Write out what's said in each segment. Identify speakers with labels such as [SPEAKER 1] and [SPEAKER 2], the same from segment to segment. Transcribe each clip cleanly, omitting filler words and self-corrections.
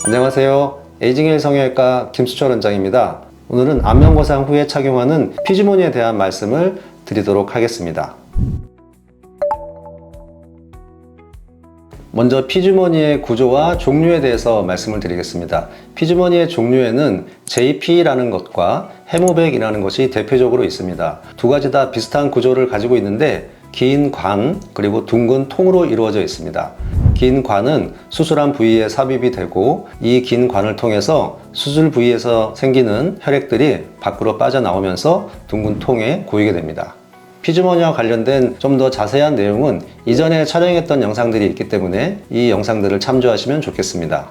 [SPEAKER 1] 안녕하세요. 에이징 성형외과 김수철 원장입니다. 오늘은 안면거상 후에 착용하는 피지모니에 대한 말씀을 드리도록 하겠습니다. 먼저 피지모니의 구조와 종류에 대해서 말씀을 드리겠습니다. 피지모니의 종류에는 JP라는 것과 해모백이라는 것이 대표적으로 있습니다. 두 가지 다 비슷한 구조를 가지고 있는데 긴 관 그리고 둥근 통으로 이루어져 있습니다. 긴 관은 수술한 부위에 삽입이 되고 이 긴 관을 통해서 수술 부위에서 생기는 혈액들이 밖으로 빠져나오면서 둥근 통에 고이게 됩니다. 피지모니와 관련된 좀 더 자세한 내용은 이전에 촬영했던 영상들이 있기 때문에 이 영상들을 참조하시면 좋겠습니다.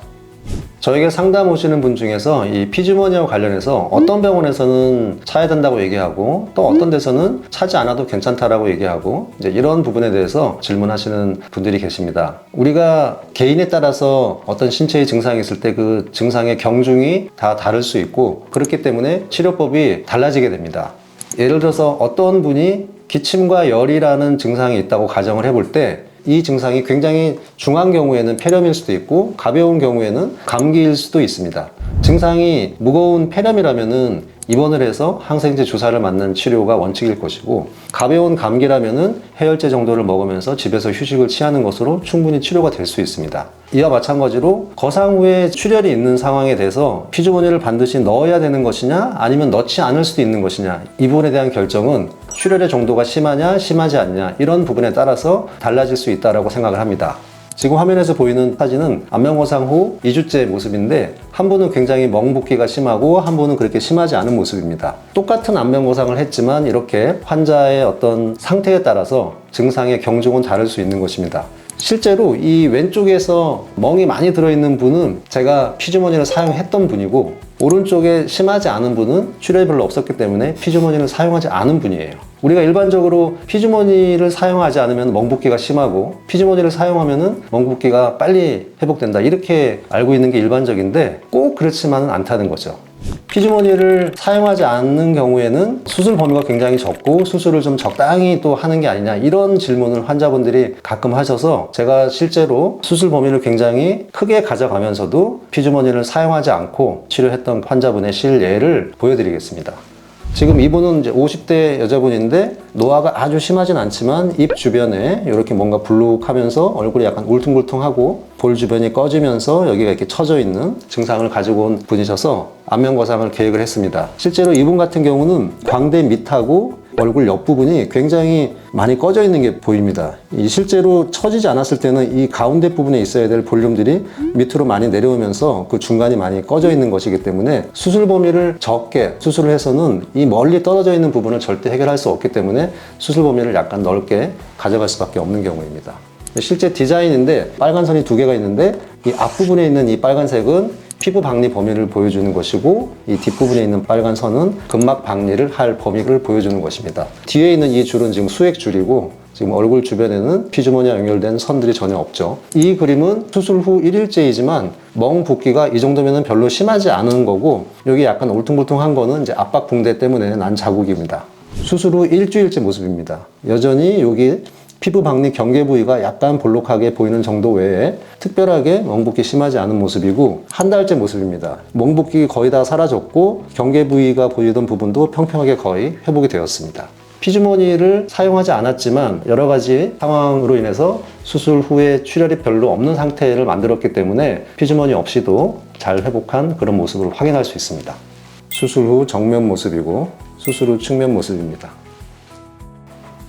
[SPEAKER 1] 저에게 상담 오시는 분 중에서 이 피지모니와 관련해서 어떤 병원에서는 차야 된다고 얘기하고 또 어떤 데서는 차지 않아도 괜찮다라고 얘기하고 이제 이런 부분에 대해서 질문하시는 분들이 계십니다. 우리가 개인에 따라서 어떤 신체의 증상이 있을 때 그 증상의 경중이 다 다를 수 있고 그렇기 때문에 치료법이 달라지게 됩니다. 예를 들어서 어떤 분이 기침과 열이라는 증상이 있다고 가정을 해볼 때 이 증상이 굉장히 중한 경우에는 폐렴일 수도 있고 가벼운 경우에는 감기일 수도 있습니다. 증상이 무거운 폐렴이라면은 입원을 해서 항생제 주사를 맞는 치료가 원칙일 것이고 가벼운 감기라면은 해열제 정도를 먹으면서 집에서 휴식을 취하는 것으로 충분히 치료가 될 수 있습니다. 이와 마찬가지로 거상 후에 출혈이 있는 상황에 대해서 피지모니를 반드시 넣어야 되는 것이냐 아니면 넣지 않을 수도 있는 것이냐 이 부분에 대한 결정은 출혈의 정도가 심하냐 심하지 않냐 이런 부분에 따라서 달라질 수 있다고 생각을 합니다. 지금 화면에서 보이는 사진은 안면거상 후 2주째 모습인데 한 분은 굉장히 멍붓기가 심하고 한 분은 그렇게 심하지 않은 모습입니다. 똑같은 안면거상을 했지만 이렇게 환자의 어떤 상태에 따라서 증상의 경중은 다를 수 있는 것입니다. 실제로 이 왼쪽에서 멍이 많이 들어있는 분은 제가 피지모니를 사용했던 분이고 오른쪽에 심하지 않은 분은 출혈이 별로 없었기 때문에 피지모니를 사용하지 않은 분이에요. 우리가 일반적으로 피지모니를 사용하지 않으면 멍붓기가 심하고 피지모니를 사용하면 멍붓기가 빨리 회복된다 이렇게 알고 있는 게 일반적인데 꼭 그렇지만은 않다는 거죠. 피지모니를 사용하지 않는 경우에는 수술 범위가 굉장히 적고 수술을 좀 적당히 또 하는 게 아니냐 이런 질문을 환자분들이 가끔 하셔서 제가 실제로 수술 범위를 굉장히 크게 가져가면서도 피지모니를 사용하지 않고 치료했던 환자분의 실예를 보여드리겠습니다. 지금 이분은 이제 50대 여자분인데 노화가 아주 심하진 않지만 입 주변에 이렇게 뭔가 불룩하면서 얼굴이 약간 울퉁불퉁하고 볼 주변이 꺼지면서 여기가 이렇게 처져 있는 증상을 가지고 온 분이셔서 안면거상을 계획을 했습니다. 실제로 이분 같은 경우는 광대 밑하고 얼굴 옆부분이 굉장히 많이 꺼져 있는 게 보입니다. 실제로 처지지 않았을 때는 이 가운데 부분에 있어야 될 볼륨들이 밑으로 많이 내려오면서 그 중간이 많이 꺼져 있는 것이기 때문에 수술 범위를 적게 수술을 해서는 이 멀리 떨어져 있는 부분을 절대 해결할 수 없기 때문에 수술 범위를 약간 넓게 가져갈 수밖에 없는 경우입니다. 실제 디자인인데 빨간 선이 두 개가 있는데 이 앞부분에 있는 이 빨간색은 피부 박리 범위를 보여주는 것이고 이 뒷부분에 있는 빨간 선은 근막 박리를 할 범위를 보여주는 것입니다. 뒤에 있는 이 줄은 지금 수액줄이고 지금 얼굴 주변에는 피지모니와 연결된 선들이 전혀 없죠. 이 그림은 수술 후 1일째이지만 멍 붓기가 이 정도면 별로 심하지 않은 거고 여기 약간 울퉁불퉁한 거는 이제 압박 붕대 때문에 난 자국입니다. 수술 후 일주일째 모습입니다. 여전히 여기 피부 박리 경계 부위가 약간 볼록하게 보이는 정도 외에 특별하게 멍붓기 심하지 않은 모습이고 한 달째 모습입니다. 멍붓기 거의 다 사라졌고 경계 부위가 보이던 부분도 평평하게 거의 회복이 되었습니다. 피지모니를 사용하지 않았지만 여러 가지 상황으로 인해서 수술 후에 출혈이 별로 없는 상태를 만들었기 때문에 피지모니 없이도 잘 회복한 그런 모습을 확인할 수 있습니다. 수술 후 정면 모습이고 수술 후 측면 모습입니다.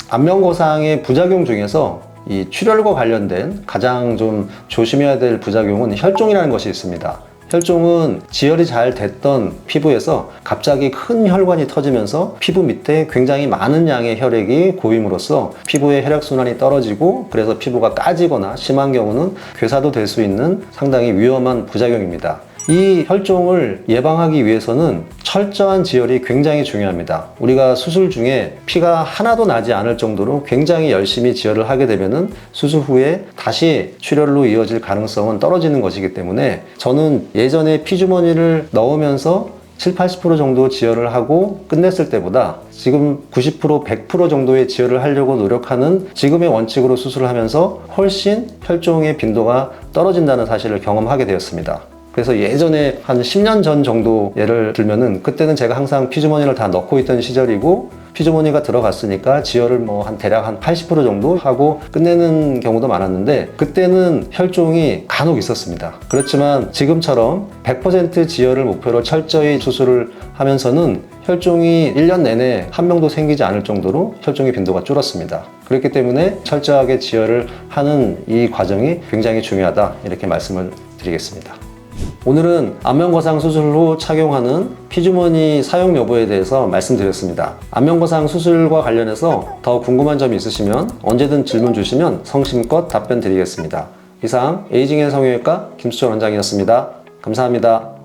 [SPEAKER 1] 안면거상의 부작용 중에서 이 출혈과 관련된 가장 좀 조심해야 될 부작용은 혈종이라는 것이 있습니다. 혈종은 지혈이 잘 됐던 피부에서 갑자기 큰 혈관이 터지면서 피부 밑에 굉장히 많은 양의 혈액이 고임으로써 피부의 혈액순환이 떨어지고 그래서 피부가 까지거나 심한 경우는 괴사도 될 수 있는 상당히 위험한 부작용입니다. 이 혈종을 예방하기 위해서는 철저한 지혈이 굉장히 중요합니다. 우리가 수술 중에 피가 하나도 나지 않을 정도로 굉장히 열심히 지혈을 하게 되면은 수술 후에 다시 출혈로 이어질 가능성은 떨어지는 것이기 때문에 저는 예전에 피주머니를 넣으면서 70~80% 정도 지혈을 하고 끝냈을 때보다 지금 90%, 100% 정도의 지혈을 하려고 노력하는 지금의 원칙으로 수술을 하면서 훨씬 혈종의 빈도가 떨어진다는 사실을 경험하게 되었습니다. 그래서 예전에 한 10년 전 정도 예를 들면은 그때는 제가 항상 피주머니를 다 넣고 있던 시절이고 피주머니가 들어갔으니까 지혈을 뭐 한 대략 한 80% 정도 하고 끝내는 경우도 많았는데 그때는 혈종이 간혹 있었습니다. 그렇지만 지금처럼 100% 지혈을 목표로 철저히 수술을 하면서는 혈종이 1년 내내 한 명도 생기지 않을 정도로 혈종의 빈도가 줄었습니다. 그렇기 때문에 철저하게 지혈을 하는 이 과정이 굉장히 중요하다 이렇게 말씀을 드리겠습니다. 오늘은 안면거상 수술 후 착용하는 피주머니 사용 여부에 대해서 말씀드렸습니다. 안면거상 수술과 관련해서 더 궁금한 점이 있으시면 언제든 질문 주시면 성심껏 답변 드리겠습니다. 이상 에이징 앤 성형외과 김수철 원장이었습니다. 감사합니다.